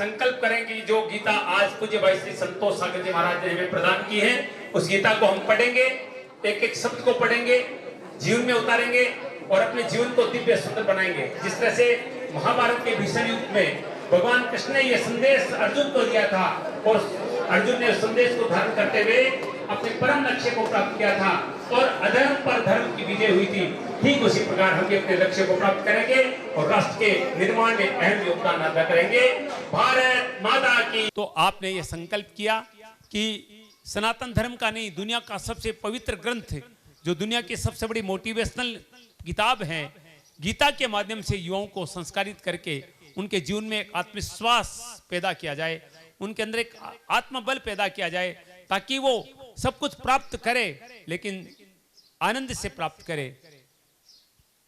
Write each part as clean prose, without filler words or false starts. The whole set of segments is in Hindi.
संकल्प करें कि जो गीता आज पूज्य भाई श्री संतोष सागर जी महाराज ने हमें प्रदान की है, उस गीता को हम पढ़ेंगे, एक एक शब्द को पढ़ेंगे, जीवन में उतारेंगे और अपने जीवन को दिव्य सुंदर बनाएंगे। जिस तरह से महाभारत के भीषण युद्ध में भगवान कृष्ण ने यह संदेश अर्जुन को दिया था और अर्जुन ने उस संदेश को धारण करते हुए अपने परम लक्ष्य को प्राप्त किया था और अधर्म पर धर्म की विजय हुई थी, ठीक उसी प्रकार हम भी अपने लक्ष्य को प्राप्त करेंगे और राष्ट्र के निर्माण में अहम योगदान अदा करेंगे। भारत माता की। तो आपने ये संकल्प किया कि सनातन धर्म का नहीं, दुनिया का सबसे पवित्र ग्रंथ, जो दुनिया की सबसे बड़ी मोटिवेशनल किताब है, गीता के माध्यम से युवाओं को संस्कारित करके उनके जीवन में एक आत्मविश्वास पैदा किया जाए, उनके अंदर एक आत्मबल पैदा किया जाए, ताकि वो सब कुछ प्राप्त करे लेकिन आनंद से प्राप्त करे।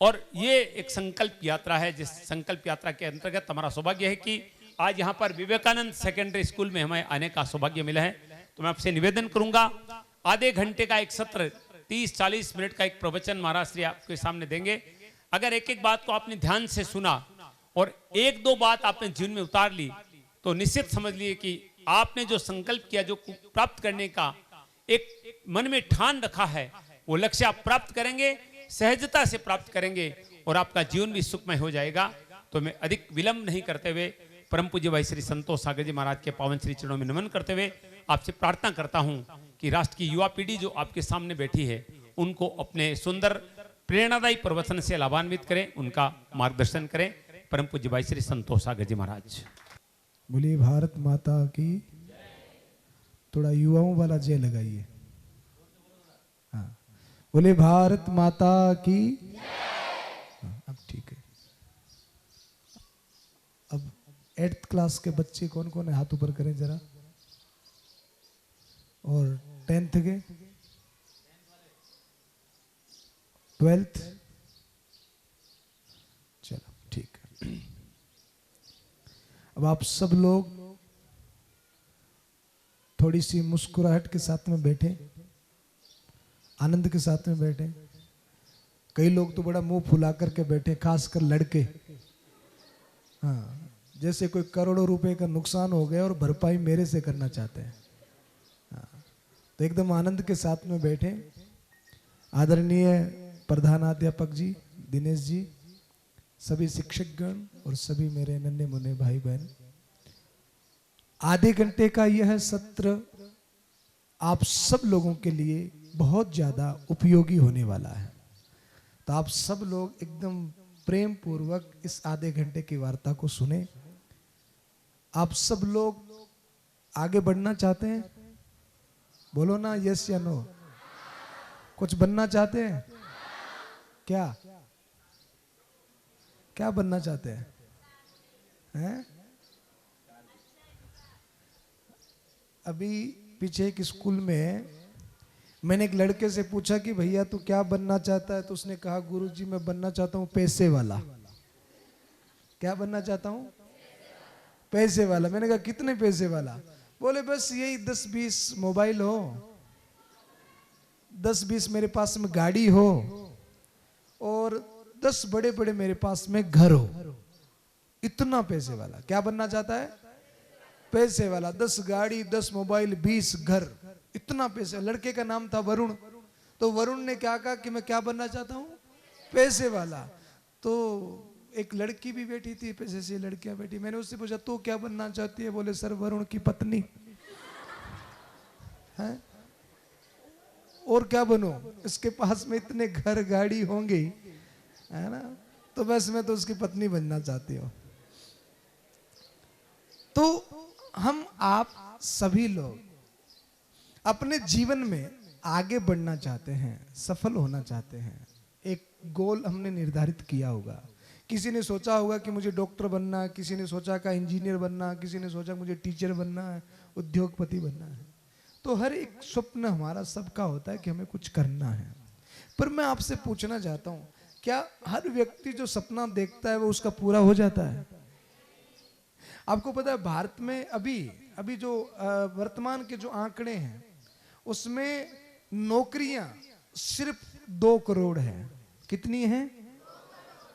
और ये एक संकल्प यात्रा है, जिस संकल्प यात्रा के अंतर्गत हमारा सौभाग्य है कि आज यहाँ पर विवेकानंद सेकेंडरी स्कूल में हमें आने का सौभाग्य मिला है। तो मैं आपसे निवेदन करूंगा, आधे घंटे का एक सत्र, 30-40 मिनट का एक प्रवचन महाराज श्री आपके सामने देंगे। अगर एक एक बात को आपने ध्यान से सुना और एक दो बात आपने जीवन में उतार ली, तो निश्चित समझ लिए कि आपने जो संकल्प किया, जो प्राप्त करने का एक मन में ठान रखा है, वो लक्ष्य आप प्राप्त करेंगे, सहजता से प्राप्त करेंगे और आपका जीवन भी सुखमय हो जाएगा। तो मैं अधिक विलंब नहीं करते हुए परम पूज्य भाई श्री संतोष सागर जी महाराज के पावन श्री चरणों में नमन करते हुए आपसे प्रार्थना करता हूं कि राष्ट्र की युवा पीढ़ी जो आपके सामने बैठी है, उनको अपने सुंदर प्रेरणादायी प्रवचन से लाभान्वित करें, उनका मार्गदर्शन करें। परम पूज्य भाई श्री संतोष सागर जी महाराज। बोलिए भारत माता की। थोड़ा युवाओं वाला जय लगाइए। हाँ, बोले भारत माता की। हाँ, अब ठीक है। अब 8th क्लास के बच्चे कौन कौन है, हाथ ऊपर करें जरा। और 10th के, 12th, चलो ठीक है। अब आप सब लोग थोड़ी सी मुस्कुराहट के साथ में बैठे, आनंद के साथ में बैठे। कई लोग तो बड़ा मुंह फुला करके बैठे, खासकर लड़के। हाँ, जैसे कोई करोड़ों रुपए का नुकसान हो गया और भरपाई मेरे से करना चाहते हैं। हाँ, तो एकदम आनंद के साथ में बैठे। आदरणीय प्रधानाध्यापक जी, दिनेश जी, सभी शिक्षकगण और सभी मेरे नन्हे मुन्ने भाई बहन, आधे घंटे का यह सत्र आप सब लोगों के लिए बहुत ज्यादा उपयोगी होने वाला है। तो आप सब लोग एकदम प्रेम पूर्वक इस आधे घंटे की वार्ता को सुने। आप सब लोग आगे बढ़ना चाहते हैं? बोलो ना यस या नो। कुछ बनना चाहते हैं? क्या क्या बनना चाहते हैं? हैं? अभी पीछे एक स्कूल में मैंने एक लड़के से पूछा कि भैया तू क्या बनना चाहता है, तो उसने कहा गुरुजी मैं बनना चाहता हूँ पैसे वाला। क्या बनना चाहता हूँ? पैसे वाला। मैंने कहा कितने पैसे वाला? बोले बस यही 10-20 मोबाइल हो, 10-20 मेरे पास में गाड़ी हो और 10 बड़े बड़े मेरे पास में घर हो, इतना पैसे वाला। क्या बनना चाहता है? पैसे वाला। 10 गाड़ी, 10 मोबाइल, 20 घर, इतना पैसे। लड़के का नाम था वरुण। तो वरुण ने क्या कहा कि मैं क्या बनना चाहता हूँ? पैसे वाला। तो एक लड़की भी बैठी थी, पैसे से लड़कियां बैठी। मैंने उससे पूछा तू क्या बनना चाहती है? बोले सर वरुण की पत्नी। है? और क्या बनूं? इसके पास में इतने घर गाड़ी होंगे, है ना? तो बस मैं तो उसकी पत्नी बनना चाहती हूँ। तो हम आप सभी लोग अपने जीवन में आगे बढ़ना चाहते हैं, सफल होना चाहते हैं। एक गोल हमने निर्धारित किया होगा। किसी ने सोचा होगा कि मुझे डॉक्टर बनना है, किसी ने सोचा का इंजीनियर बनना, किसी ने सोचा मुझे टीचर बनना है, उद्योगपति बनना है। तो हर एक स्वप्न हमारा सबका होता है कि हमें कुछ करना है। पर मैं आपसे पूछना चाहता हूं, क्या हर व्यक्ति जो सपना देखता है वो उसका पूरा हो जाता है? आपको पता है भारत में अभी जो वर्तमान के जो आंकड़े हैं उसमें नौकरियां सिर्फ 2 करोड़ है। कितनी है?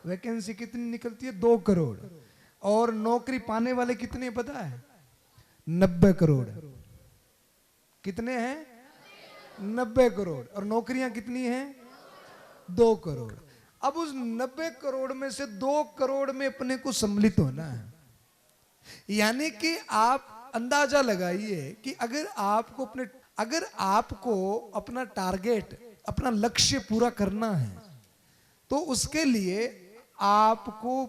वैकेंसी कितनी निकलती है? 2 करोड़। और नौकरी पाने वाले कितने हैं पता है? 90 करोड़। कितने हैं? 90 करोड़। और नौकरियां कितनी हैं? 2 करोड़। अब उस 90 करोड़ में से 2 करोड़ में अपने को सम्मिलित होना है। यानी कि आप अंदाजा लगाइए कि अगर आपको अपना टारगेट, अपना लक्ष्य पूरा करना है तो उसके लिए आपको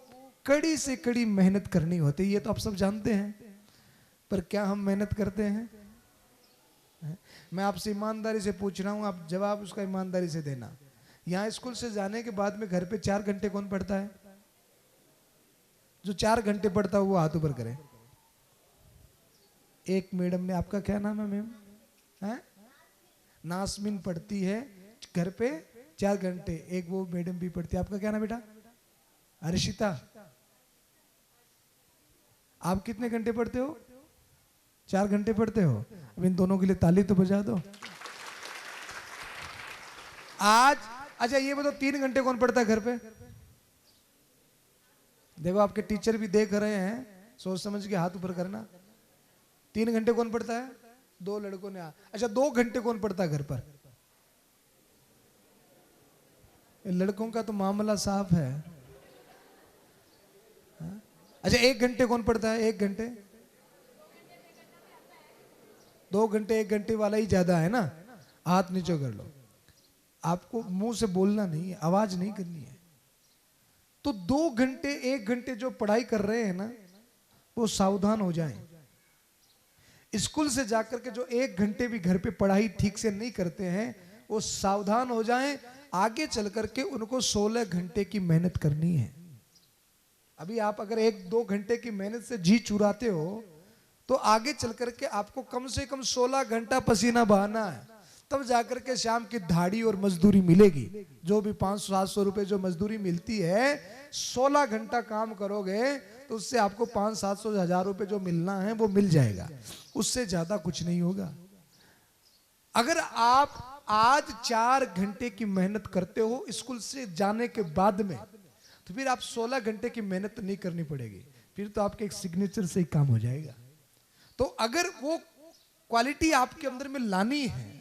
कड़ी से कड़ी मेहनत करनी होती है। ये तो आप सब जानते हैं, पर क्या हम मेहनत करते हैं? मैं आपसे ईमानदारी से पूछ रहा हूं, आप जवाब उसका ईमानदारी से देना। यहां स्कूल से जाने के बाद में घर पे 4 घंटे कौन पढ़ता है? जो 4 घंटे पढ़ता है वो हाथ ऊपर करे। एक मैडम ने, आपका क्या नाम है मैम? है नासमीन, पढ़ती है घर पे 4 घंटे। एक वो मैडम भी पढ़ती है। आपका क्या नाम बेटा? हर्षिता। आप कितने घंटे पढ़ते हो? 4 घंटे पढ़ते हो। अब इन दोनों के लिए ताली तो बजा दो। आज अच्छा ये बताओ 3 घंटे कौन पढ़ता है घर पे? देखो आपके टीचर भी देख रहे हैं, सोच समझ के हाथ ऊपर करना। 3 घंटे कौन पढ़ता है? 2 लड़कों ने। अच्छा 2 घंटे कौन पढ़ता है घर पर? लड़कों का तो मामला साफ है। अच्छा 1 घंटे कौन पढ़ता है? 1 घंटे। 2 घंटे 1 घंटे वाला ही ज्यादा है ना? हाथ नीचे कर लो। आपको मुंह से बोलना नहीं है, आवाज नहीं करनी है। तो 2 घंटे 1 घंटे जो पढ़ाई कर रहे हैं ना, वो सावधान हो जाएं। स्कूल से जाकर के जो 1 घंटे भी घर पे पढ़ाई ठीक से नहीं करते हैं, वो सावधान हो जाएं। आगे चल करके उनको 16 घंटे की मेहनत करनी है। अभी आप अगर 1-2 घंटे की मेहनत से जी चुराते हो तो आगे चल करके आपको कम से कम 16 घंटा पसीना बहाना है, तब जाकर के शाम की दाढ़ी और मजदूरी मिलेगी। जो भी 500-700 रुपए जो मजदूरी मिलती है, 16 घंटा काम करोगे तो उससे आपको 500-700-1000 रुपए जो मिलना है वो मिल जाएगा। उससे ज्यादा कुछ नहीं होगा। अगर आप आज 4 घंटे की मेहनत करते हो स्कूल से जाने के बाद में, तो फिर आप 16 घंटे की मेहनत नहीं करनी पड़ेगी। फिर तो आपके एक सिग्नेचर से ही काम हो जाएगा। तो अगर वो क्वालिटी आपके अंदर में लानी है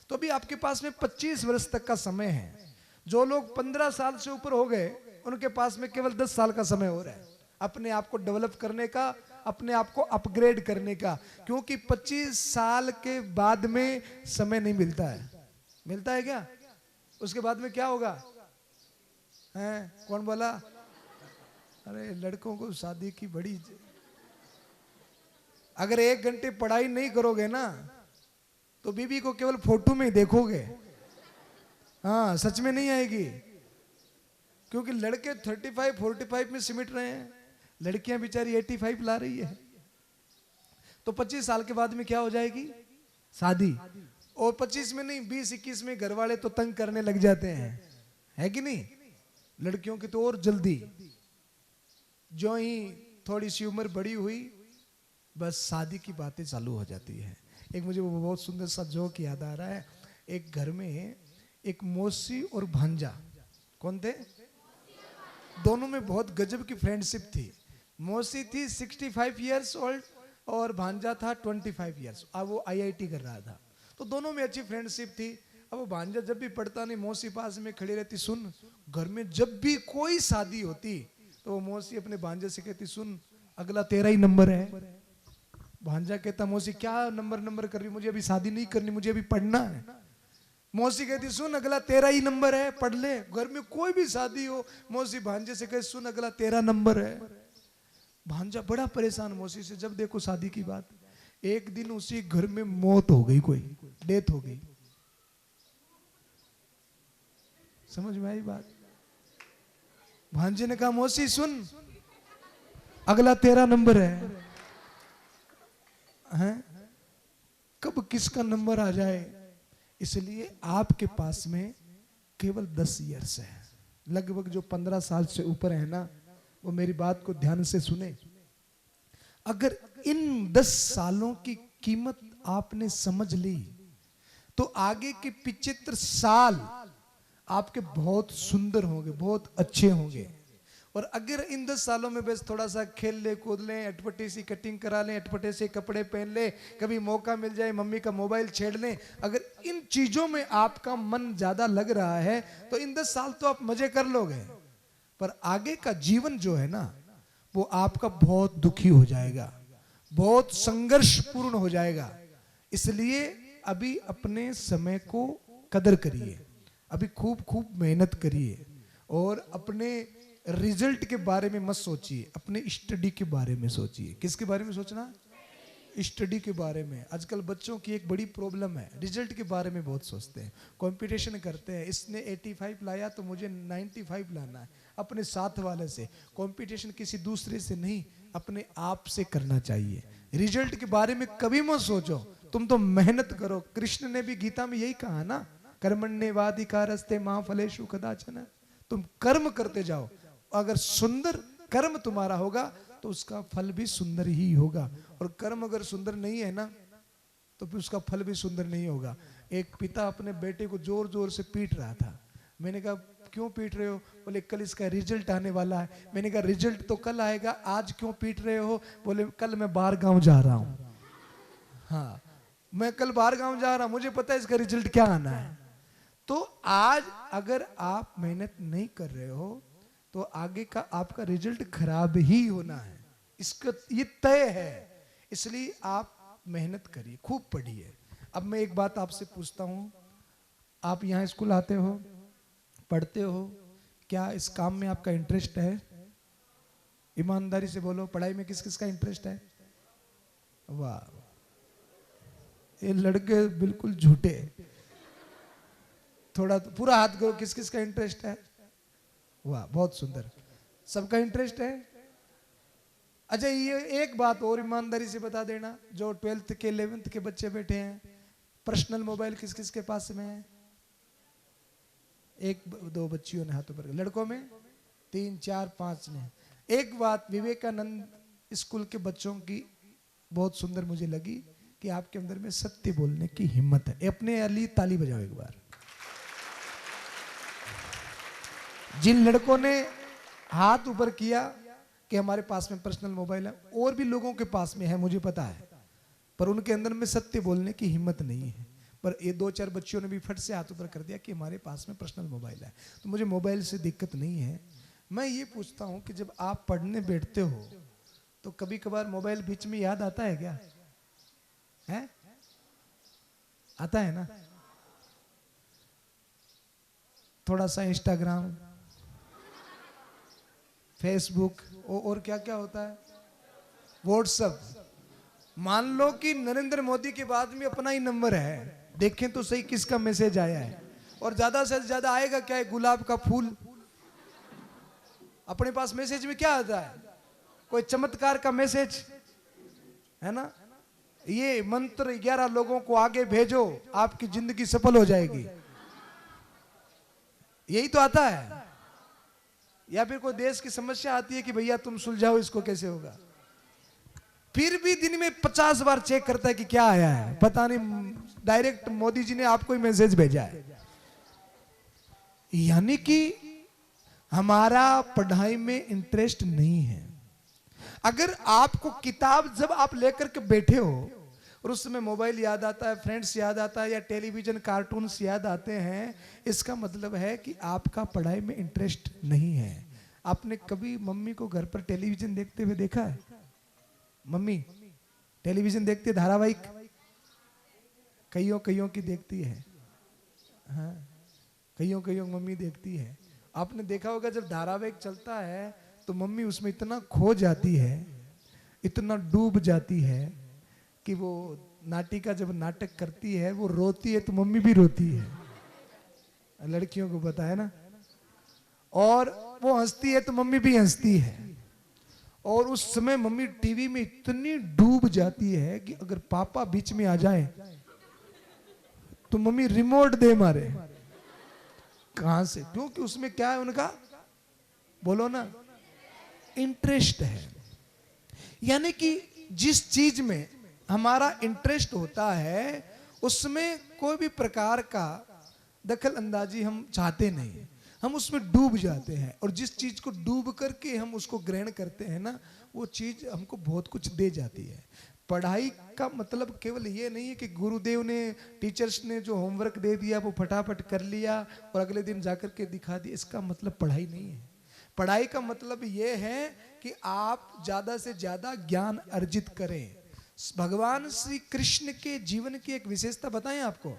तो अभी आपके पास में 25 वर्ष तक का समय है। जो लोग 15 साल से ऊपर हो गए उनके पास में केवल 10 साल का समय हो रहा है अपने आप को डेवलप करने का, अपने आप को अपग्रेड करने का। क्योंकि 25 साल के बाद में समय नहीं मिलता है। मिलता है क्या? उसके बाद में क्या होगा? हैं? कौन बोला? अरे लड़कों को शादी की बड़ी। अगर 1 घंटे पढ़ाई नहीं करोगे ना तो बीबी को केवल फोटो में ही देखोगे। हाँ, सच में नहीं आएगी। क्योंकि लड़के 35-45 में सिमट रहे हैं, लड़कियां बेचारी 85 ला रही है। तो 25 साल के बाद में क्या हो जाएगी? शादी। और 25 में नहीं, 20-21 में घर वाले तो तंग करने लग जाते हैं, है कि नहीं? लड़कियों की तो और जल्दी, जो ही थोड़ी सी उम्र बड़ी हुई बस शादी की बातें चालू हो जाती है। एक मुझे वो बहुत सुंदर सा जोक याद आ रहा है। एक घर में एक मौसी और भांजा, कौन थे? दोनों में बहुत गजब की फ्रेंडशिप थी। मौसी थी 65 इयर्स ओल्ड और भांजा था 25 इयर्स। अब वो IIT कर रहा था, तो दोनों में अच्छी फ्रेंडशिप थी। अब वो भांजा जब भी पढ़ता नहीं, मौसी पास में खड़ी रहती। सुन, घर में जब भी कोई शादी होती तो वो मौसी अपने भांजे से कहती, सुन अगला तेरा ही नंबर है। भांजा कहता, मौसी क्या नंबर कर रही, मुझे अभी शादी नहीं करनी, मुझे अभी पढ़ना है। मौसी कहती, सुन अगला तेरा ही नंबर है, पढ़ ले। घर में कोई भी शादी हो, मौसी भांजे से कहती, सुन अगला तेरा नंबर है। भांजा बड़ा परेशान मौसी से, जब देखो शादी की बात। एक दिन उसी घर में मौत हो गई, कोई डेथ हो गई। समझ में आई बात? भांजे ने कहा, मौसी सुन अगला तेरा नंबर है। हैं? कब किसका नंबर आ जाए, इसलिए आपके पास में केवल 10 इयर्स है। लगभग जो 15 साल से ऊपर है ना, वो मेरी बात को ध्यान से सुने। अगर इन 10 सालों की कीमत आपने समझ ली तो आगे के 75 साल आपके बहुत सुंदर होंगे, बहुत अच्छे होंगे। और अगर इन 10 सालों में बस थोड़ा सा खेल ले, कूद लें, अटपटे सी कटिंग करा लें, अटपटे से कपड़े पहन ले, कभी मौका मिल जाए मम्मी का मोबाइल छेड़ लें, अगर इन चीजों में आपका मन ज्यादा लग रहा है तो इन 10 साल तो आप मजे कर लोगे, पर आगे का जीवन जो है ना वो आपका बहुत दुखी हो जाएगा, बहुत संघर्षपूर्ण हो जाएगा। इसलिए अभी अपने समय को कदर करिए, अभी खूब खूब मेहनत करिए और अपने रिजल्ट के बारे में मत सोचिए, अपने स्टडी के बारे में सोचिए। किसके बारे में सोचना? स्टडी के बारे में। आजकल बच्चों की एक बड़ी प्रॉब्लम है, रिजल्ट के बारे में बहुत सोचते हैं, कंपटीशन करते हैं, इसने 85 लाया तो मुझे 95 लाना है, अपने साथ वाले से। कंपटीशन किसी दूसरे से नहीं, अपने आप से करना चाहिए। रिजल्ट के बारे में कभी मत सोचो, तुम तो मेहनत करो। कृष्ण ने भी गीता में यही कहा ना, कर्मण्येवाधिकारस्ते मा फलेषु कदाचन। तुम कर्म करते जाओ, अगर सुंदर कर्म तुम्हारा होगा तो उसका फल भी सुंदर ही होगा, और कर्म अगर सुंदर नहीं है ना तो फिर उसका फल भी सुंदर नहीं होगा। एक पिता अपने बेटे को जोर जोर से पीट रहा था। मैंने कहा क्यों पीट रहे हो? बोले कल इसका रिजल्ट आने वाला है। मैंने कहा रिजल्ट तो कल आएगा, आज क्यों पीट रहे हो? बोले कल मैं बाहर गांव जा रहा हूं। हाँ, मैं कल बाहर गांव जा रहा हूं, मुझे पता है इसका रिजल्ट क्या आना है। तो आज अगर आप मेहनत नहीं कर रहे हो तो आगे का आपका रिजल्ट खराब ही होना है, इसका ये तय है। इसलिए आप मेहनत करिए, खूब पढ़िए। अब मैं एक बात आपसे पूछता हूं, आप यहाँ स्कूल आते हो, पढ़ते हो, क्या इस काम में आपका इंटरेस्ट है? ईमानदारी से बोलो, पढ़ाई में किस किस का इंटरेस्ट है? वाह, ये लड़के बिल्कुल झूठे। थोड़ा तो पूरा हाथ करो, किस किस का इंटरेस्ट है? वाह, बहुत सुंदर, सबका इंटरेस्ट है। अच्छा, ये एक बात और ईमानदारी से बता देना, जो 12th के 11th के बच्चे बैठे हैं, पर्सनल मोबाइल किस किस के पास में है? एक दो बच्चियों ने हाथों पर, लड़कों में 3 4 5 ने। एक बात विवेकानंद स्कूल के बच्चों की बहुत सुंदर मुझे लगी कि आपके अंदर में सत्य बोलने की हिम्मत है। अपने लिए ताली बजाओ एक बार। जिन लड़कों ने हाथ ऊपर किया कि हमारे पास में पर्सनल मोबाइल है, और भी लोगों के पास में है मुझे पता है, पर उनके अंदर में सत्य बोलने की हिम्मत नहीं है। पर ये 2-4 बच्चियों ने भी फट से हाथ ऊपर कर दिया कि हमारे पास में पर्सनल मोबाइल है। तो मुझे मोबाइल से दिक्कत नहीं है। मैं ये पूछता हूं कि जब आप पढ़ने बैठते हो तो कभी कभार मोबाइल बीच में याद आता है क्या? है? आता है ना? थोड़ा सा इंस्टाग्राम, फेसबुक और क्या क्या होता है, व्हाट्सएप। मान लो कि नरेंद्र मोदी के बाद में अपना ही नंबर है, देखें तो सही किसका मैसेज आया है। और ज्यादा से ज्यादा आएगा क्या है? गुलाब का फूल। अपने पास मैसेज में क्या आता है? कोई चमत्कार का मैसेज है ना, ये मंत्र 11 लोगों को आगे भेजो, आपकी जिंदगी सफल हो जाएगी, यही तो आता है। या फिर कोई देश की समस्या आती है कि भैया तुम सुलझाओ इसको, कैसे होगा? फिर भी दिन में 50 बार चेक करता है कि क्या आया है, पता नहीं, डायरेक्ट मोदी जी ने आपको ही मैसेज भेजा है। यानी कि हमारा पढ़ाई में इंटरेस्ट नहीं है। अगर आपको किताब जब आप लेकर के बैठे हो और उस समय मोबाइल याद आता है, फ्रेंड्स याद आता है, या टेलीविजन कार्टून्स याद आते हैं, इसका मतलब है कि आपका पढ़ाई में इंटरेस्ट नहीं है। आपने कभी मम्मी को घर पर टेलीविजन देखते हुए देखा है? मम्मी टेलीविजन देखती है, धारावाहिक कईयों की देखती है, हाँ, कईयों मम्मी देखती है। आपने देखा होगा जब धारावाहिक चलता है तो मम्मी उसमें इतना खो जाती है, इतना डूब जाती है कि वो नाटिका जब नाटक करती है वो रोती है तो मम्मी भी रोती है, लड़कियों को पता है ना, और वो हंसती है तो मम्मी भी हंसती है। और उस समय मम्मी टीवी में इतनी डूब जाती है कि अगर पापा बीच में आ जाए तो मम्मी रिमोट दे मारे। कहां से? क्योंकि उसमें क्या है उनका, बोलो ना, इंटरेस्ट है। यानी कि जिस चीज में हमारा इंटरेस्ट होता है उसमें कोई भी प्रकार का दखल अंदाजी हम चाहते नहीं। हम उसमें डूब जाते हैं, और जिस चीज को डूब करके हम उसको ग्रहण करते हैं ना, वो चीज हमको बहुत कुछ दे जाती है। पढ़ाई का मतलब केवल ये नहीं है कि गुरुदेव ने, टीचर्स ने जो होमवर्क दे दिया वो फटाफट कर लिया और अगले दिन जाकर के दिखा दिया, इसका मतलब पढ़ाई नहीं है। पढ़ाई का मतलब ये है कि आप ज्यादा से ज्यादा ज्ञान अर्जित करें। भगवान श्री कृष्ण के जीवन की एक विशेषता बताएं आपको।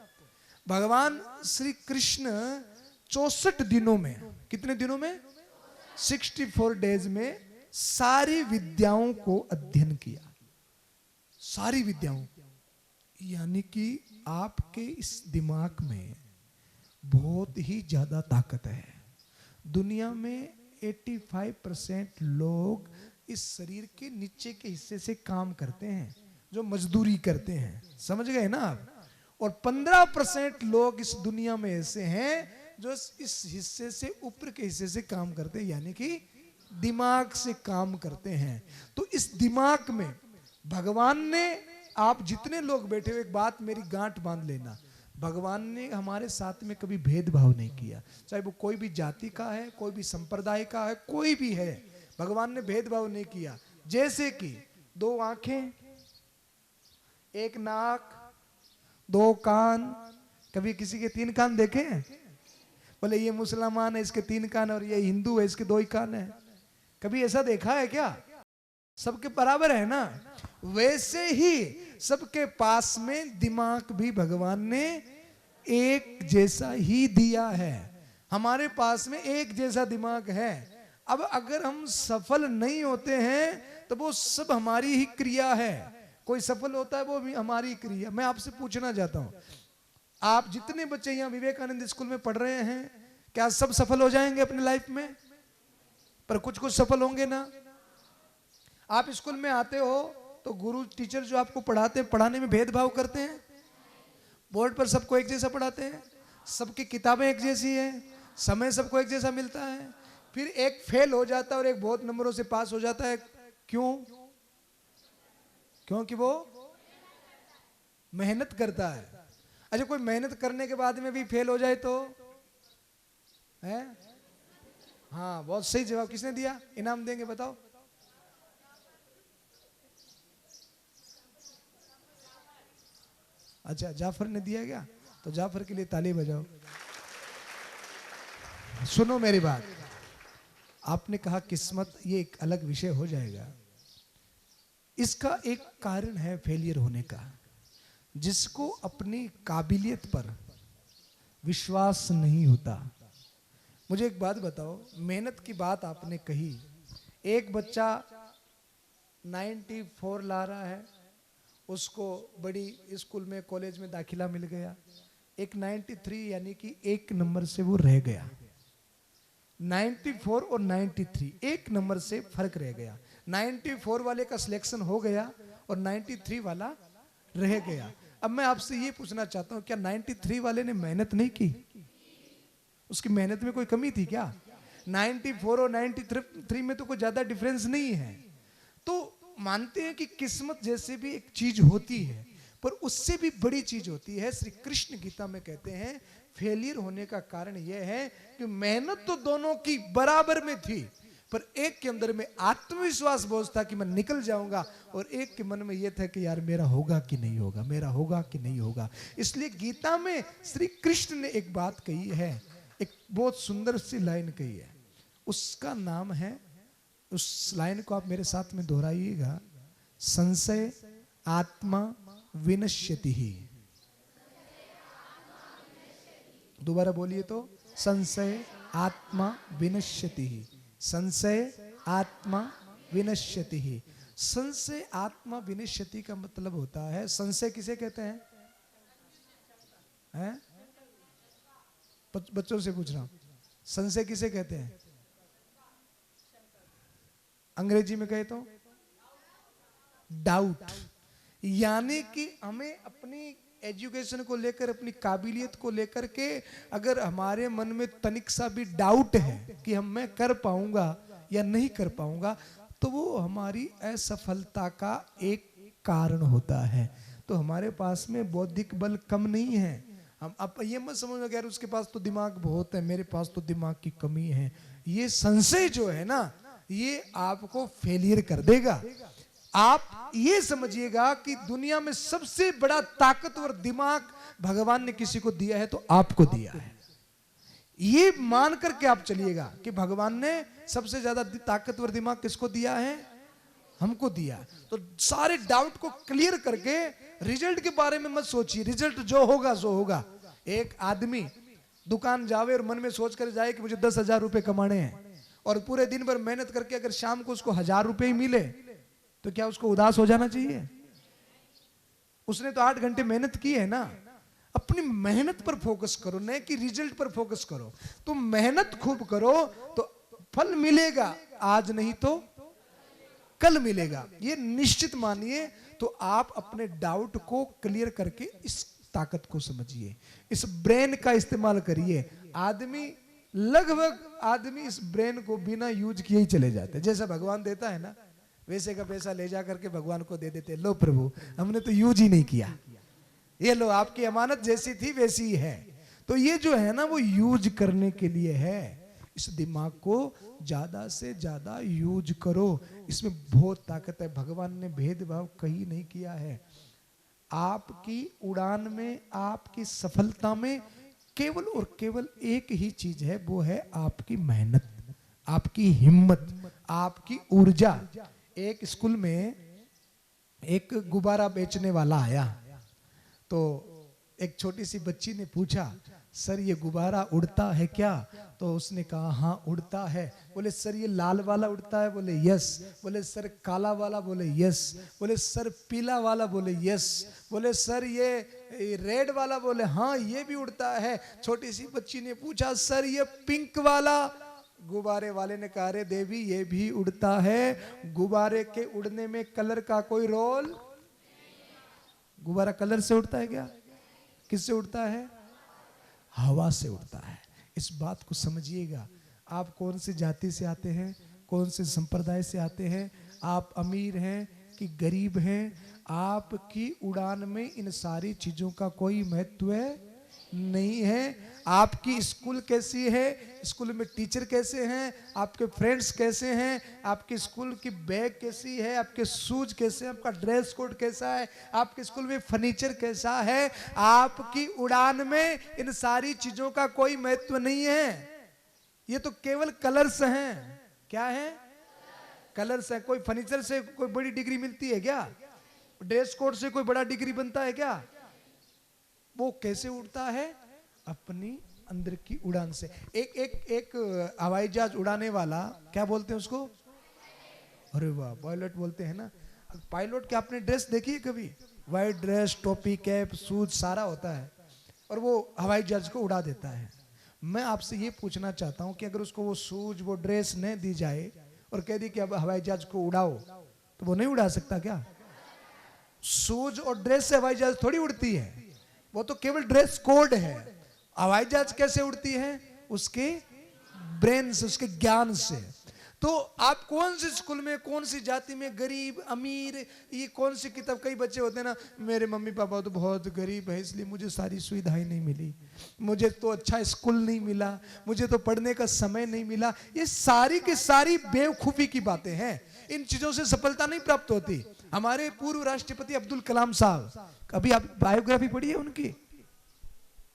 भगवान श्री कृष्ण 64 दिनों में, कितने दिनों में? 64 डेज में सारी विद्याओं को अध्ययन किया, सारी विद्याओं। यानी कि आपके इस दिमाग में बहुत ही ज्यादा ताकत है। दुनिया में 85% लोग इस शरीर के नीचे के हिस्से से काम करते हैं, जो मजदूरी करते हैं, समझ गए ना आप? और 15% लोग इस दुनिया में ऐसे हैं जो इस हिस्से से, ऊपर के हिस्से से काम करते हैं, यानी कि दिमाग से काम करते हैं। तो इस दिमाग में भगवान ने, आप जितने लोग बैठे हो, एक बात मेरी गांठ बांध लेना, भगवान ने हमारे साथ में कभी भेदभाव नहीं किया, चाहे वो कोई भी जाति का है, कोई भी संप्रदाय का है, कोई भी है, भगवान ने भेदभाव नहीं किया। जैसे कि 2 आंखें, 1 नाक, 2 कान। कभी किसी के 3 कान देखे हैं? बोले ये मुसलमान है इसके 3 कान, और ये हिंदू है इसके 2 ही कान है। कभी ऐसा देखा है क्या? सबके बराबर है ना। वैसे ही सबके पास में दिमाग भी भगवान ने एक जैसा ही दिया है। हमारे पास में एक जैसा दिमाग है। अब अगर हम सफल नहीं होते हैं तो वो सब हमारी ही क्रिया है। कोई सफल होता है वो भी हमारी क्रिया। मैं आपसे पूछना चाहता हूं, आप जितने बच्चे यहाँ विवेकानंद स्कूल में पढ़ रहे हैं, क्या सब सफल हो जाएंगे अपनी लाइफ में? पर कुछ कुछ सफल होंगे ना। आप स्कूल में आते हो तो गुरु टीचर जो आपको पढ़ाते हैं, पढ़ाने में भेदभाव करते हैं? बोर्ड पर सबको एक जैसा पढ़ाते हैं, सबकी किताबें एक जैसी हैं, समय सबको एक जैसा मिलता है। फिर एक फेल हो जाता है और एक बहुत नंबरों से पास हो जाता है। क्यों? क्योंकि वो मेहनत करता है। अच्छा, कोई मेहनत करने के बाद में भी फेल हो जाए तो है? हाँ, बहुत सही जवाब। किसने दिया? इनाम देंगे, बताओ। अच्छा, जाफर ने दिया क्या? तो जाफर के लिए ताली बजाओ। सुनो मेरी बात, आपने कहा किस्मत, ये एक अलग विषय हो जाएगा। इसका एक कारण है फेलियर होने का। जिसको अपनी काबिलियत पर विश्वास नहीं होता। मुझे एक बात बताओ, मेहनत की बात आपने कही, एक बच्चा 94 ला रहा है, उसको बड़ी स्कूल में, कॉलेज में दाखिला मिल गया। एक 93 यानी कि 1 नंबर से वो रह गया। 94 और 93 1 नंबर से फर्क रह गया। 94 वाले का सिलेक्शन हो गया और 93 वाला रह गया। अब मैं आपसे ये पूछना चाहता हूं, क्या 93 वाले ने मेहनत नहीं की? उसकी मेहनत में कोई कमी थी क्या? 94 और 93 में तो कोई ज्यादा डिफरेंस नहीं है। तो मानते हैं कि किस्मत जैसे भी एक चीज होती है, पर उससे भी बड़ी चीज होती है। श्री कृष्ण गीता में कहते हैं फेलियर होने का कारण यह है कि मेहनत तो दोनों की बराबर में थी, पर एक के अंदर में आत्मविश्वास बहुत था कि मैं निकल जाऊंगा, और एक के मन में यह था कि यार मेरा होगा कि नहीं होगा, मेरा होगा कि नहीं होगा। इसलिए गीता में श्री कृष्ण ने एक बात कही है, एक बहुत सुंदर सी लाइन कही है। उसका नाम है, उस लाइन को आप मेरे साथ में दोहराइएगा, संशय आत्मा विनश्यति ही। दोबारा बोलिए तो, संशय आत्मा विनश्यति ही। संशय आत्मा विनश्यति ही। संशय आत्मा विनश्यति का मतलब होता है, संशय किसे कहते हैं? हैं? बच्चों से पूछ रहा हूं, संशय किसे कहते हैं? अंग्रेजी में कहे तो डाउट। यानी कि हमें अपनी एजुकेशन को लेकर, अपनी काबिलियत को लेकर के अगर हमारे मन में तनिक सा भी डाउट है कि मैं कर पाऊंगा या नहीं कर पाऊंगा, तो वो हमारी असफलता का एक कारण होता है। तो हमारे पास में बौद्धिक बल कम नहीं है, हम अब ये मत समझो यार उसके पास तो दिमाग बहुत है, मेरे पास तो दिमाग की कमी है। ये संशय जो है ना, ये आपको फेलियर कर देगा। आप ये समझिएगा कि दुनिया में सबसे बड़ा ताकतवर दिमाग भगवान ने किसी को दिया है तो आपको दिया है। ये मान करके आप चलिएगा कि भगवान ने सबसे ज्यादा ताकतवर दिमाग किसको दिया है? हमको दिया। तो सारे डाउट को क्लियर करके रिजल्ट के बारे में मत सोचिए, रिजल्ट जो होगा सो होगा। एक आदमी दुकान जावे और मन में सोच कर जाए कि मुझे 10,000 रुपए कमाने हैं, और पूरे दिन भर मेहनत करके अगर शाम को उसको 1,000 रुपए ही मिले तो क्या उसको उदास हो जाना चाहिए? उसने तो 8 घंटे मेहनत की है ना। अपनी मेहनत पर फोकस करो, नहीं कि रिजल्ट पर फोकस करो। तो मेहनत खूब करो तो फल मिलेगा, आज नहीं तो कल मिलेगा, ये निश्चित मानिए। तो आप अपने डाउट को क्लियर करके इस ताकत को समझिए, इस ब्रेन का इस्तेमाल करिए। आदमी इस ब्रेन को बिना यूज किए ही चले जाते। जैसा भगवान देता है ना, वैसे का पैसा ले जा करके भगवान को दे देते, लो प्रभु हमने तो यूज ही नहीं किया, ये लो आपकी अमानत जैसी थी वैसी ही है। तो ये जो है ना वो यूज करने के लिए है। इस दिमाग को ज्यादा से ज्यादा यूज करो, इसमें बहुत ताकत है। भगवान ने भेदभाव कहीं नहीं किया है। आपकी उड़ान में, आपकी सफलता में केवल और केवल एक ही चीज है, वो है आपकी मेहनत, आपकी हिम्मत, आपकी ऊर्जा। एक स्कूल में एक गुब्बारा बेचने वाला आया, तो एक छोटी सी बच्ची ने पूछा, सर ये गुब्बारा उड़ता है क्या? तो उसने कहा हाँ उड़ता है। बोले सर ये लाल वाला उड़ता है? बोले यस। बोले सर काला वाला? बोले यस। बोले सर पीला वाला? बोले यस। बोले सर ये रेड वाला? बोले हाँ ये भी उड़ता है। छोटी सी बच्ची ने पूछा सर ये पिंक वाला? गुब्बारे वाले ने कहा रे देवी ये भी उड़ता है। गुब्बारे के उड़ने में कलर का कोई रोल? गुब्बारा कलर से उड़ता है क्या? किससे उड़ता है? हवा से उड़ता है। इस बात को समझिएगा। आप कौन सी जाति से आते हैं, कौन से संप्रदाय से आते हैं, आप अमीर हैं कि गरीब हैं, आपकी उड़ान में इन सारी चीजों का कोई महत्व नहीं है। आपकी स्कूल कैसी है, स्कूल में टीचर कैसे हैं, आपके फ्रेंड्स कैसे हैं, आपके स्कूल की बैग कैसी है, आपके शूज कैसे हैं, आपका ड्रेस कोड कैसा है, आपके स्कूल में फर्नीचर कैसा है, आपकी उड़ान में इन सारी चीजों का कोई महत्व नहीं है। ये तो केवल कलर्स हैं। क्या है? कलर्स है। कोई फर्नीचर से कोई बड़ी डिग्री मिलती है क्या? ड्रेस कोड से कोई बड़ा डिग्री बनता है क्या? वो कैसे उड़ता है? अपनी अंदर की उड़ान से। एक हवाई जहाज उड़ाने वाला, क्या बोलते हैं उसको? अरे वाह, पायलट बोलते हैं ना। पायलट की आपने ड्रेस देखी है कभी? वाइट ड्रेस, टोपी, कैप, शूज सारा होता है, और वो हवाई जहाज को उड़ा देता है। मैं आपसे ये पूछना चाहता हूं कि अगर उसको वो शूज, वो ड्रेस नहीं दी जाए और कह दी कि अब हवाई जहाज को उड़ाओ, तो वो नहीं उड़ा सकता क्या? शूज और ड्रेस से हवाई जहाज थोड़ी उड़ती है, वो तो केवल ड्रेस कोड है। हवाई जहाज कैसे उड़ती है? उसके ब्रेन से, उसके ज्ञान से। तो आप कौन सी स्कूल में, कौन सी जाति में, गरीब अमीर, ये कौन सी किताब? कई बच्चे होते हैं ना, मेरे मम्मी पापा तो बहुत गरीब है इसलिए मुझे सारी सुविधाएं नहीं मिली, मुझे तो अच्छा स्कूल नहीं मिला, मुझे तो पढ़ने का समय नहीं मिला। ये सारी की सारी बेवकूफी की बातें हैं। इन चीजों से सफलता नहीं प्राप्त होती। हमारे पूर्व राष्ट्रपति अब्दुल कलाम साहब, कभी आप बायोग्राफी पढ़ी है उनकी?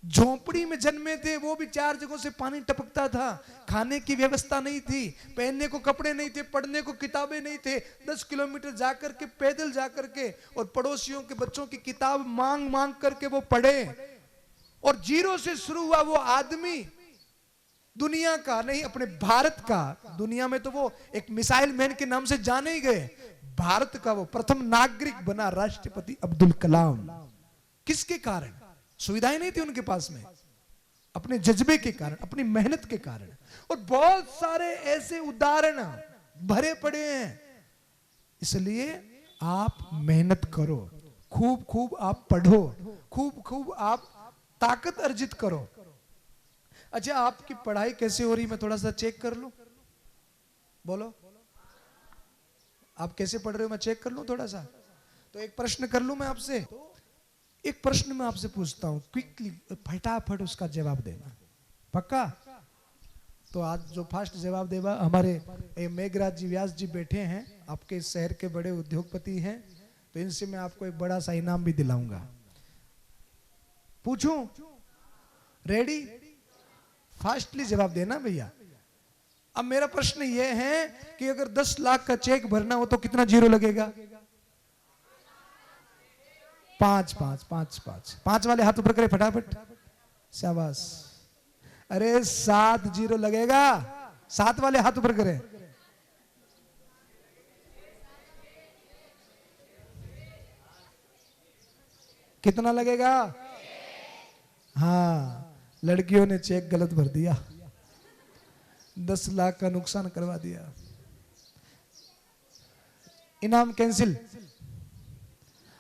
झोपड़ी में जन्मे थे, वो भी 4 जगहों से पानी टपकता था, खाने की व्यवस्था नहीं थी, पहनने को कपड़े नहीं थे, पढ़ने को किताबें नहीं थे, 10 किलोमीटर जाकर के, पैदल जाकर के, और पड़ोसियों के बच्चों की किताब मांग मांग करके वो पढ़े, और जीरो से शुरू हुआ वो आदमी दुनिया का नहीं, अपने भारत का, दुनिया में तो वो एक मिसाइल मैन के नाम से जाने ही गए, भारत का वो प्रथम नागरिक बना राष्ट्रपति अब्दुल कलाम। किसके कारण? सुविधाएं नहीं थी उनके पास में, अपने जज्बे के कारण, अपनी मेहनत के कारण। और बहुत सारे ऐसे उदाहरण भरे पड़े हैं। इसलिए आप मेहनत करो, खूब खूब आप पढ़ो, खूब खूब आप ताकत अर्जित करो। अच्छा, आपकी पढ़ाई कैसे हो रही, मैं थोड़ा सा चेक कर लूं? बोलो, आप कैसे पढ़ रहे हो, मैं चेक कर लूं थोड़ा सा? तो एक प्रश्न कर लूं मैं आपसे, एक प्रश्न मैं आपसे पूछता हूं, क्विकली, फटाफट उसका जवाब देना, पक्का? तो आज जो फास्ट जवाब देगा, हमारे मेघराज जी व्यास जी बैठे हैं, आपके इस शहर के बड़े उद्योगपति हैं, तो इनसे मैं आपको एक बड़ा सा इनाम भी दिलाऊंगा। पूछूं? रेडी? फास्टली जवाब देना भैया। अब मेरा प्रश्न यह है कि अगर 10 लाख का चेक भरना हो तो कितना जीरो लगेगा? 5 5 5 5 5 वाले हाथ ऊपर करें फटाफट, शाबाश। अरे 7 जीरो लगेगा, 7 वाले हाथ ऊपर करें। कितना लगेगा? हाँ, लड़कियों ने चेक गलत भर दिया, 10 लाख का नुकसान करवा दिया। इनाम कैंसिल।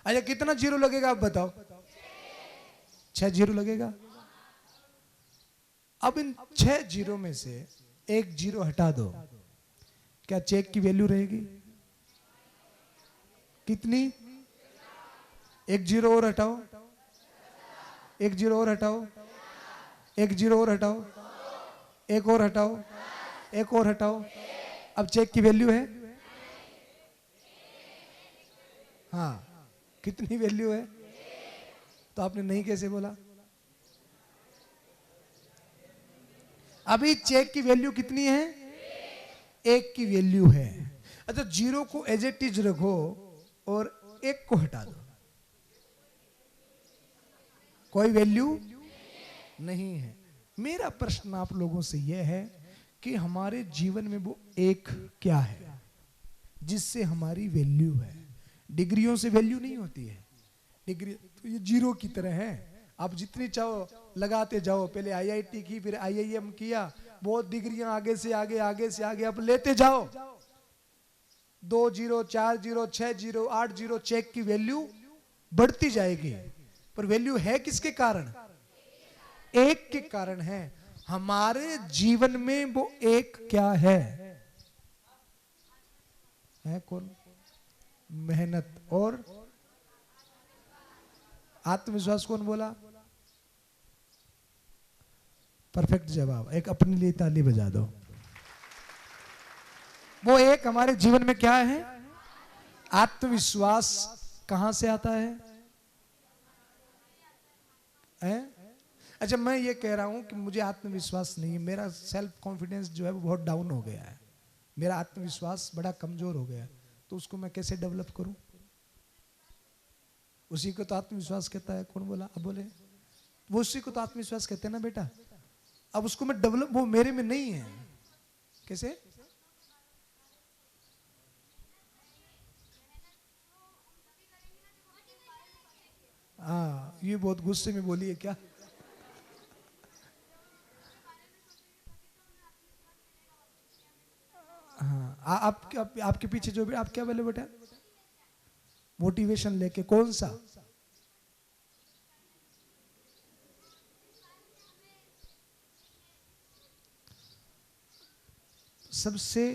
अच्छा, कितना जीरो लगेगा आप बताओ? 6 जीरो लगेगा। अब इन 6 जीरो में से एक जीरो हटा दो, क्या चेक की वैल्यू रहेगी? कितनी? एक जीरो और हटाओ, एक जीरो और हटाओ, एक जीरो और हटाओ, एक और हटाओ, एक और हटाओ। अब चेक की वैल्यू है? हाँ, कितनी वैल्यू है? तो आपने नहीं कैसे बोला? अभी चेक की वैल्यू कितनी है? 1 की वैल्यू है। अच्छा, जीरो को एज इट इज रखो और 1 को हटा दो, कोई वैल्यू नहीं है। मेरा प्रश्न आप लोगों से यह है कि हमारे जीवन में वो एक क्या है जिससे हमारी वैल्यू है? डिग्रियों से वैल्यू नहीं होती है। डिग्री तो ये जीरो की तरह है, आप जितनी चाहो लगाते जाओ। पहले आईआईटी की, फिर आईआईएम किया, बहुत डिग्रियां आगे से आगे, आगे से आगे आप लेते जाओ। 2 zero, 4 zero, 6 zero, 8 zero, check की वैल्यू बढ़ती जाएगी। पर वैल्यू है किसके कारण? एक के कारण है। हमारे जीवन में वो एक क्या है कौन? मेहनत और आत्मविश्वास। कौन बोला? परफेक्ट जवाब। एक अपने लिए ताली बजा दो। वो एक हमारे जीवन में क्या है? आत्मविश्वास। कहां से आता है? अच्छा, मैं ये कह रहा हूं कि मुझे आत्मविश्वास नहीं है, मेरा सेल्फ कॉन्फिडेंस जो है वो बहुत डाउन हो गया है, मेरा आत्मविश्वास बड़ा कमजोर हो गया है, तो उसको मैं कैसे डेवलप करूं? उसी को तो आत्मविश्वास कहता है। कौन बोला? अब बोले। वो उसी को तो आत्मविश्वास कहते हैं ना बेटा। अब उसको मैं डेवलप, वो मेरे में नहीं है, कैसे? हाँ, ये बहुत गुस्से में बोली है क्या? हाँ, आपके पीछे जो भी आप क्या बोले बेटा? मोटिवेशन लेके। कौन सा? सबसे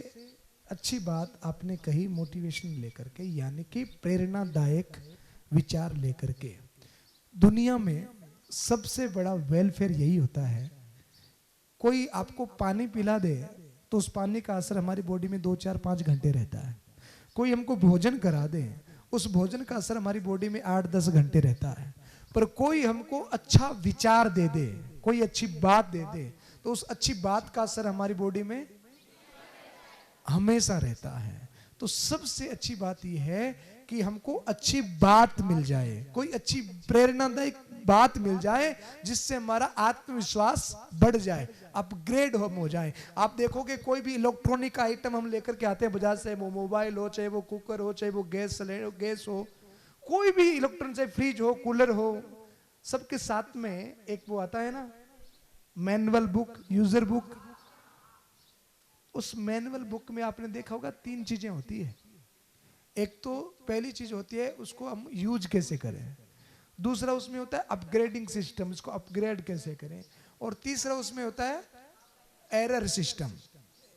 अच्छी बात आपने कही, मोटिवेशन लेकर के, यानी कि प्रेरणादायक विचार लेकर के। दुनिया में सबसे बड़ा वेलफेयर यही होता है, कोई आपको पानी पिला दे तो उस पानी का असर हमारी बॉडी में 2 4 5 घंटे रहता है। कोई हमको भोजन करा दे, उस भोजन का असर हमारी बॉडी में 8 10 घंटे रहता है। पर कोई हमको अच्छा विचार दे दे, कोई अच्छी बात दे दे, तो उस अच्छी बात का असर हमारी बॉडी में हमेशा रहता है। तो सबसे अच्छी बात यह है कि हमको अच्छी बात मिल जाए, कोई अच्छी प्रेरणादायक बात मिल जाए जिससे हमारा आत्मविश्वास बढ़ जाए, अपग्रेड हम हो जाए। आप देखोगे कोई भी इलेक्ट्रॉनिक आइटम हम लेकर के आते हैं बाजार से, वो मोबाइल हो, चाहे वो कुकर हो, चाहे वो गैस हो, कोई भी इलेक्ट्रॉनिक, चाहे फ्रिज हो, कूलर हो, सबके साथ में एक वो आता है ना, मैनुअल बुक, यूजर बुक। उस मैनुअल बुक में आपने देखा होगा 3 चीजें होती है। एक तो पहली चीज होती है उसको हम यूज कैसे करें, दूसरा उसमें होता है अपग्रेडिंग सिस्टम, उसको अपग्रेड कैसे करें, और तीसरा उसमें होता है एरर सिस्टम।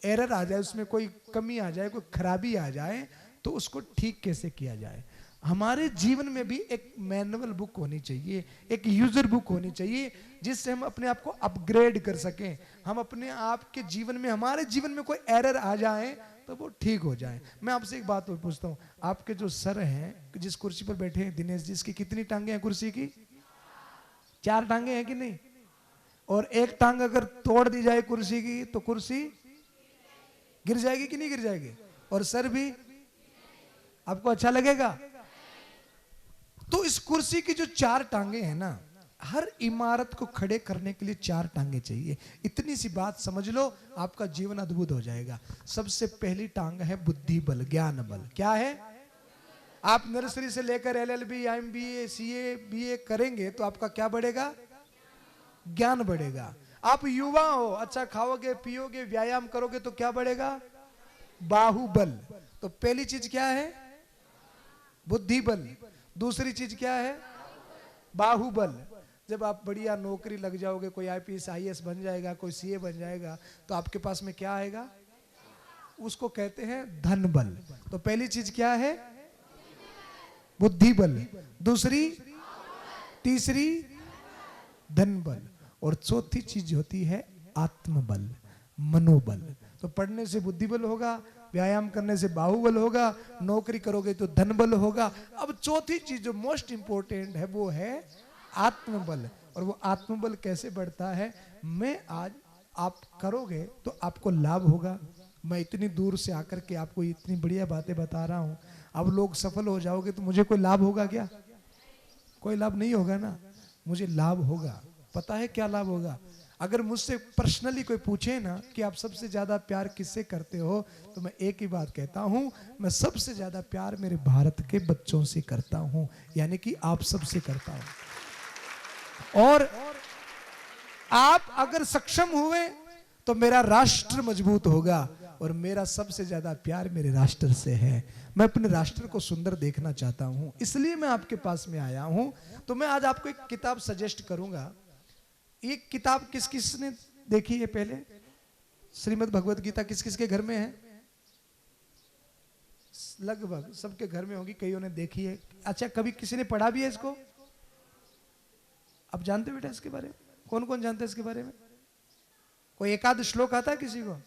एरर आ जाए, उसमें कोई कमी आ जाए, कोई खराबी आ जाए, तो उसको ठीक कैसे किया जाए। हमारे जीवन में भी एक मैनुअल बुक होनी चाहिए, एक यूजर बुक होनी चाहिए, जिससे हम अपने आप को अपग्रेड कर सकें। हम अपने आप के जीवन में, हमारे जीवन में कोई एरर आ जाए तो वो ठीक हो जाए। मैं आपसे एक बात और पूछता हूँ, आपके जो सर हैं, जिस कुर्सी पर बैठे हैं दिनेश जी, इसकी कितनी टांगे हैं कुर्सी की? 4 टांगे हैं कि नहीं? और एक टांग अगर तोड़ दी जाए कुर्सी की तो कुर्सी गिर जाएगी कि नहीं गिर जाएगी? और सर भी? आपको अच्छा लगेगा? तो इस कुर्सी की जो 4 टांगे हैं ना, हर इमारत को खड़े करने के लिए 4 टांगे चाहिए। इतनी सी बात समझ लो, आपका जीवन अद्भुत हो जाएगा। सबसे पहली टांग है बुद्धि बल, ज्ञान बल। क्या है? आप नर्सरी से लेकर LLB, MBA, CA, BA करेंगे तो आपका क्या बढ़ेगा? ज्ञान बढ़ेगा। आप युवा हो, अच्छा खाओगे पियोगे व्यायाम करोगे तो क्या बढ़ेगा? बाहुबल। तो पहली चीज क्या है? बुद्धि बल। दूसरी चीज क्या है? बाहुबल। जब आप बढ़िया नौकरी लग जाओगे, कोई IPS IAS बन जाएगा, कोई CA बन जाएगा, तो आपके पास में क्या आएगा? उसको कहते हैं धन बल। तो पहली चीज क्या है? बुद्धि बल। दूसरी, तीसरी धन बल। और चौथी चीज होती है आत्मबल, मनोबल। तो पढ़ने से बुद्धि बल होगा, व्यायाम करने से बाहुबल होगा, नौकरी करोगे तो धन बल होगा। अब चौथी चीज जो मोस्ट इंपॉर्टेंट है वो है आत्मबल। और वो आत्मबल कैसे बढ़ता है? मैं आज आप करोगे तो आपको लाभ होगा। मैं इतनी दूर से आकर के आपको इतनी बढ़िया बातें बता रहा हूं, अब लोग सफल हो जाओगे तो मुझे कोई लाभ होगा क्या? कोई लाभ नहीं होगा ना। मुझे लाभ होगा। पता है क्या लाभ होगा? अगर मुझसे पर्सनली कोई पूछे ना कि आप सबसे ज्यादा प्यार किससे करते हो, तो मैं एक ही बात कहता हूं, मैं सबसे ज्यादा प्यार मेरे भारत के बच्चों से करता हूं, यानी कि आप सबसे करता हूं। और आप अगर सक्षम हुए तो मेरा राष्ट्र मजबूत होगा। और मेरा सबसे ज्यादा प्यार मेरे राष्ट्र से है। मैं अपने राष्ट्र को सुंदर देखना चाहता हूं, इसलिए मैं आपके पास में आया हूं। तो मैं आज आपको एक किताब सजेस्ट करूंगा। ये किताब किस किस ने देखी है? पहले श्रीमद् भगवत गीता किस किस के घर में है? लगभग सबके घर में होगी, कईयों ने देखी है। अच्छा, कभी किसी ने पढ़ा भी है इसको? आप जानते हो बेटा इसके बारे में? कौन कौन जानता है इसके बारे में? कोई एक आध श्लोक आता है किसी को?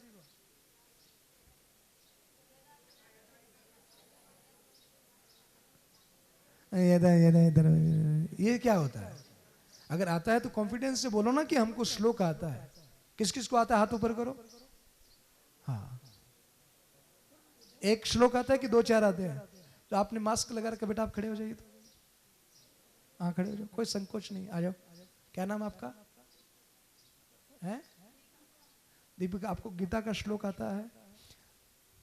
ये क्या होता है? अगर आता है तो कॉन्फिडेंस से बोलो ना कि हमको श्लोक आता है। किस किस को आता है? हाथ ऊपर करो। हाँ, एक श्लोक आता है कि 2-4 आते हैं? तो आपने मास्क लगा रखा, बेटा आप खड़े हो जाइए। तो हाँ खड़े हो जाओ, कोई संकोच नहीं, आ जाओ। क्या नाम आपका है? दीपिका। आपको गीता का श्लोक आता है?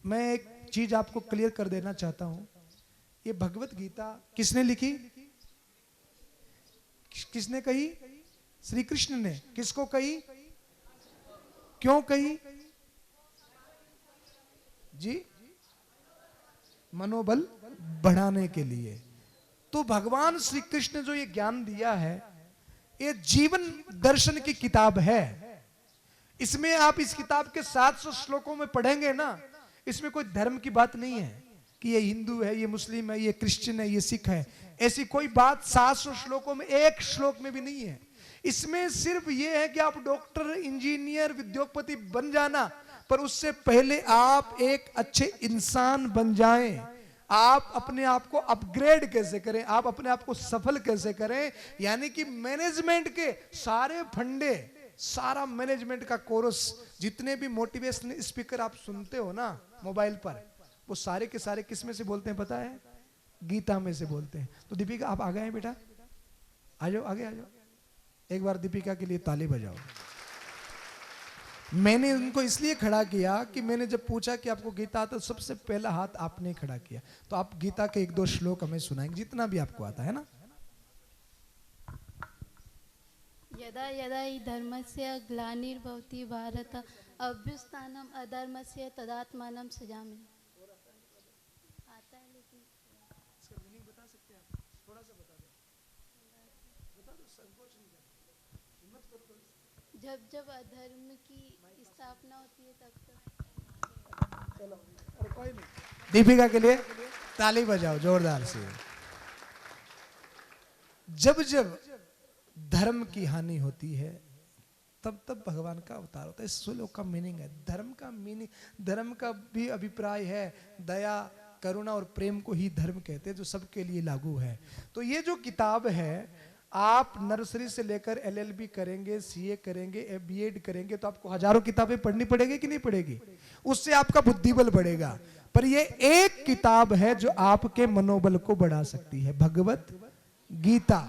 मैं एक चीज आपको क्लियर कर देना चाहता हूं। ये भगवत गीता किसने लिखी? किसने कही? श्री कृष्ण ने। किसको कही? क्यों कही जी? मनोबल बढ़ाने के लिए। तो भगवान श्री कृष्ण ने जो ये ज्ञान दिया है, ये जीवन दर्शन की किताब है। इसमें आप इस किताब के 700 श्लोकों में पढ़ेंगे ना, इसमें कोई धर्म की बात नहीं है कि ये हिंदू है, ये मुस्लिम है, ये क्रिश्चियन है, ये सिख है। ऐसी कोई बात 700 श्लोकों में एक श्लोक में भी नहीं है। इसमें सिर्फ ये है कि आप डॉक्टर, इंजीनियर, उद्योगपति बन जाना, पर उससे पहले आप एक अच्छे इंसान बन जाएं। आप अपने आप को अपग्रेड कैसे करें, आप अपने आप को सफल कैसे करें, यानी कि मैनेजमेंट के सारे फंडे, सारा मैनेजमेंट का कोर्स, जितने भी मोटिवेशनल स्पीकर आप सुनते हो ना मोबाइल पर, वो सारे के सारे किस में से बोलते हैं पता है? गीता में से बोलते हैं। तो दीपिका आप आ गए हैं बेटा, आ जाओ, आगे आ जाओ। एक बार दीपिका के लिए ताली बजाओ। मैंने उनको इसलिए खड़ा किया कि मैंने जब पूछा कि आपको गीता आता, तो सबसे पहला हाथ आपने खड़ा किया। तो आप गीता के 1-2 श्लोक हमें सुनाएंगे, जितना भी आपको आता है ना। यदा यदा हि धर्मस्य ग्लानिर्भवति भारत अभ्युत्थानम् अधर्मस्य तदात्मानं सृजामि। आता है लेकिन इसका मीनिंग बता सकते हैं आप? थोड़ा सा बता दो, संकोच नहीं करना, हिम्मत करो थोड़ी सी। जब जब अधर्म की स्थापना होती है तब तक। चलो, और कोई नहीं। दीपिका के लिए ताली बजाओ जोरदार से। जब जब धर्म की हानि होती है तब तब भगवान का अवतार होता है। इस श्लोक का मीनिंग है, धर्म का मीनिंग, धर्म का भी अभिप्राय है दया, करुणा और प्रेम को ही धर्म कहते हैं, जो सबके लिए लागू है। तो ये जो किताब है, आप नर्सरी से लेकर एलएलबी करेंगे, सीए करेंगे, बीएड करेंगे, तो आपको हजारों किताबें पढ़नी पड़ेगी कि नहीं पड़ेगी? उससे आपका बुद्धिबल बढ़ेगा। पर ये एक किताब है जो आपके मनोबल को बढ़ा सकती है, भगवत गीता।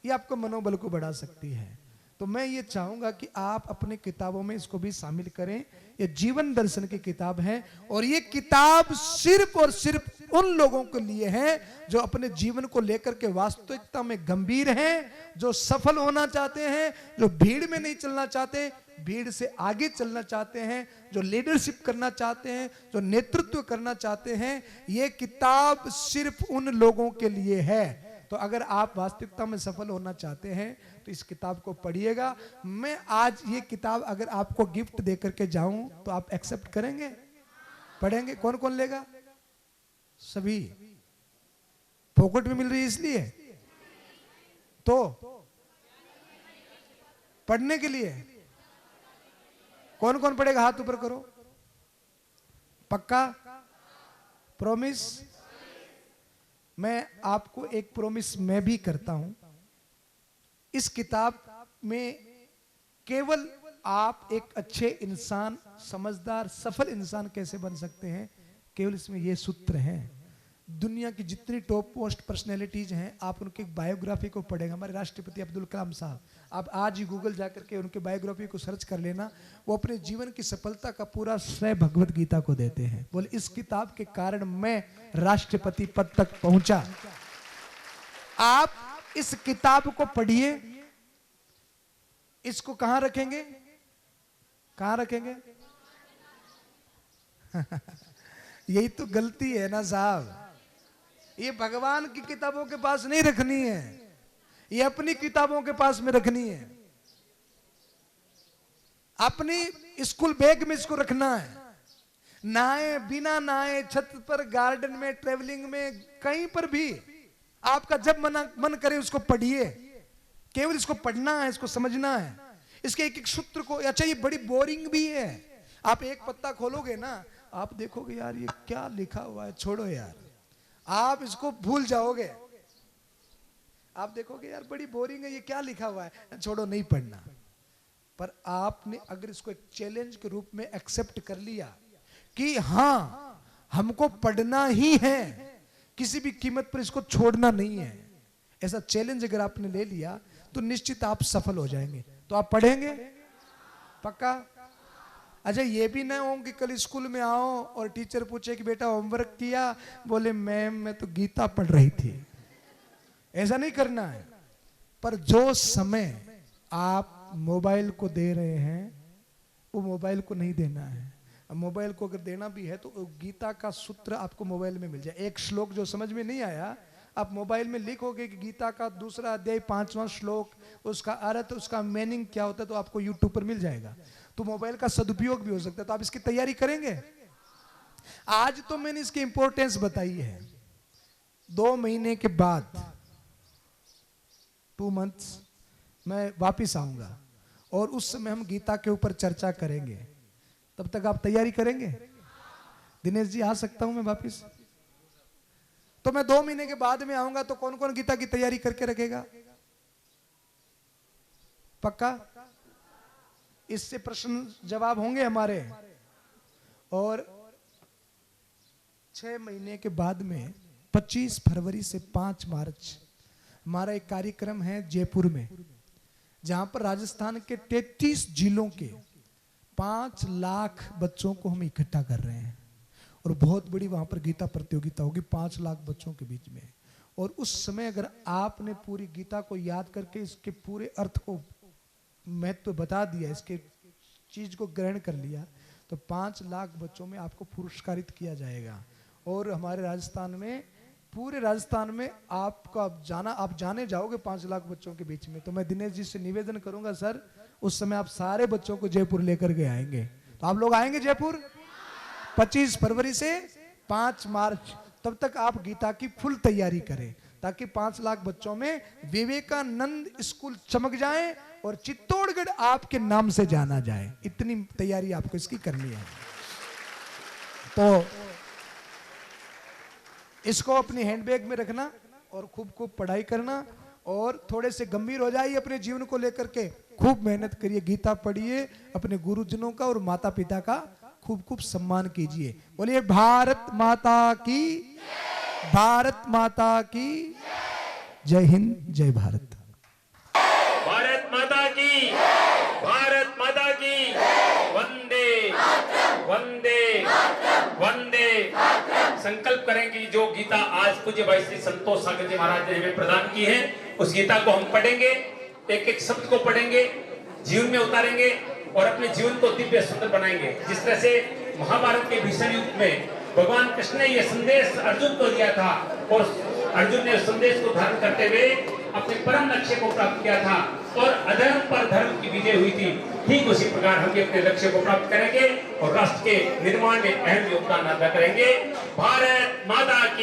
ये आपको मनोबल को बढ़ा सकती है। तो मैं ये चाहूंगा कि आप अपने किताबों में इसको भी शामिल करें। ये जीवन दर्शन की किताब है और ये किताब सिर्फ और सिर्फ उन लोगों के लिए है जो अपने जीवन को लेकर के वास्तविकता में गंभीर हैं, जो सफल होना चाहते हैं, जो भीड़ में नहीं चलना चाहते, भीड़ से आगे चलना चाहते हैं, जो लीडरशिप करना चाहते हैं, जो नेतृत्व करना चाहते हैं। ये किताब सिर्फ उन लोगों के लिए है। तो अगर आप वास्तविकता में सफल होना चाहते हैं तो इस किताब को पढ़िएगा। मैं आज ये किताब अगर आपको गिफ्ट दे करके जाऊं तो आप एक्सेप्ट करेंगे? पढ़ेंगे? कौन कौन लेगा? सभी। फोकट में मिल रही है इसलिए तो पढ़ने के लिए कौन कौन पढ़ेगा? हाथ ऊपर करो। पक्का? प्रॉमिस? मैं आपको एक प्रॉमिस मैं भी करता हूं। इस किताब में केवल आप एक अच्छे इंसान, समझदार, सफल इंसान कैसे बन सकते हैं, केवल इसमें ये सूत्र हैं। दुनिया की जितनी टॉप मोस्ट पर्सनैलिटीज हैं, आप उनकी बायोग्राफी को पढ़ेंगे। हमारे राष्ट्रपति अब्दुल कलाम साहब, आप आज ही गूगल जाकर के उनके बायोग्राफी को सर्च कर लेना। वो अपने जीवन की सफलता का पूरा श्रेय भगवत गीता को देते हैं। बोले इस किताब के कारण मैं राष्ट्रपति पद तक पहुंचा। आप इस किताब को पढ़िए। इसको कहां रखेंगे? कहां रखेंगे? यही तो गलती है ना साहब। ये भगवान की किताबों के पास नहीं रखनी है, ये अपनी किताबों के पास में रखनी है। अपनी स्कूल बैग में इसको रखना है। नहाए बिना नहाए, छत पर, गार्डन में, ट्रेवलिंग में, कहीं पर भी आपका जब मन करे उसको पढ़िए। केवल इसको पढ़ना है, इसको समझना है, इसके एक एक सूत्र को। अच्छा ये बड़ी बोरिंग भी है। आप एक पत्ता खोलोगे ना, आप देखोगे यार ये क्या लिखा हुआ है, छोड़ो यार, आप इसको भूल जाओगे। आप देखोगे यार बड़ी बोरिंग है, ये क्या लिखा हुआ है, छोड़ो, नहीं पढ़ना। पर आपने अगर इसको एक चैलेंज के रूप में एक्सेप्ट कर लिया कि हाँ हमको पढ़ना ही है, किसी भी कीमत पर इसको छोड़ना नहीं है, ऐसा चैलेंज अगर आपने ले लिया तो निश्चित आप सफल हो जाएंगे। तो आप पढ़ेंगे? पक्का? अच्छा ये भी ना हो कि कल स्कूल में आओ और टीचर पूछे कि बेटा होमवर्क किया, बोले मैम मैं तो गीता पढ़ रही थी। ऐसा नहीं करना है। पर जो समय आप मोबाइल को दे रहे हैं वो मोबाइल को नहीं देना है। मोबाइल को अगर देना भी है तो गीता का सूत्र आपको मोबाइल में मिल जाए। एक श्लोक जो समझ में नहीं आया, आप मोबाइल में लिखोगे कि गीता का 2 अध्याय 5वां श्लोक, उसका अर्थ, उसका मीनिंग क्या होता है, तो आपको यूट्यूब पर मिल जाएगा। तो मोबाइल का सदुपयोग भी हो सकता है। तो आप इसकी तैयारी करेंगे? आज तो मैंने इसकी इंपॉर्टेंस बताई है। 2 महीने के बाद, 2 months, मैं वापिस आऊंगा और उस समय हम गीता के ऊपर चर्चा करेंगे। तब तक आप तैयारी करेंगे? दिनेश जी आ सकता हूं मैं वापिस? तो मैं 2 महीने के बाद में आऊंगा, तो कौन कौन गीता की तैयारी करके रखेगा? पक्का? इससे प्रश्न जवाब होंगे हमारे। और 6 महीने के बाद में 25 फरवरी से 5 मार्च हमारा एक कार्यक्रम है जयपुर में, जहां पर राजस्थान के 33 जिलों के 5 लाख बच्चों को हम इकट्ठा कर रहे हैं। और बहुत बड़ी वहां पर गीता प्रतियोगिता होगी 5 लाख बच्चों के बीच में। और उस समय अगर आपने पूरी गीता को याद करके इसके पूरे अर्थ को महत्व बता दिया, इसके चीज को ग्रहण कर लिया, तो 5 लाख बच्चों में आपको पुरस्कारित किया जाएगा। और हमारे राजस्थान में, पूरे राजस्थान में आपका आप जाने जाओगे 5 लाख बच्चों के बीच में। तो मैं दिनेश जी से निवेदन करूंगा सर, उस समय आप सारे बच्चों को जयपुर लेकर के आएंगे। तो आप लोग आएंगे जयपुर 25 फरवरी से 5 मार्च। तब तक आप गीता की फुल तैयारी करें। ताकि 5 लाख बच्चों में विवेकानंद स्कूल चमक जाए और चित्तौड़गढ़ आपके नाम से जाना जाए। इतनी तैयारी आपको इसकी करनी है। तो इसको अपनी हैंडबैग में रखना और खूब खूब पढ़ाई करना और थोड़े से गंभीर हो जाइए अपने जीवन को लेकर के, खूब मेहनत करिए, गीता पढ़िए, अपने गुरुजनों का और माता पिता का खूब खूब सम्मान कीजिए। बोलिए भारत माता की, भारत माता की जय हिंद, जय भारत। भारत माता की, भारत माता की, वंदे वंदे वंदे। संकल्प करें कि जो गीता आज पूज्य भाई श्री संतोष सागर जी महाराज ने हमें प्रदान की है, उस गीता को हम पढ़ेंगे, एक एक शब्द को पढ़ेंगे, जीवन में उतारेंगे और अपने जीवन को दिव्य सुंदर बनाएंगे। जिस तरह से महाभारत के भीषण युद्ध में भगवान कृष्ण ने यह संदेश अर्जुन को दिया था और अर्जुन ने उस संदेश को धारण करते हुए अपने परम लक्ष्य को प्राप्त किया था और अधर्म पर धर्म की विजय हुई थी, ठीक उसी प्रकार हम भी अपने लक्ष्य को प्राप्त करेंगे और राष्ट्र के निर्माण में अहम योगदान अदा करेंगे। भारत माता की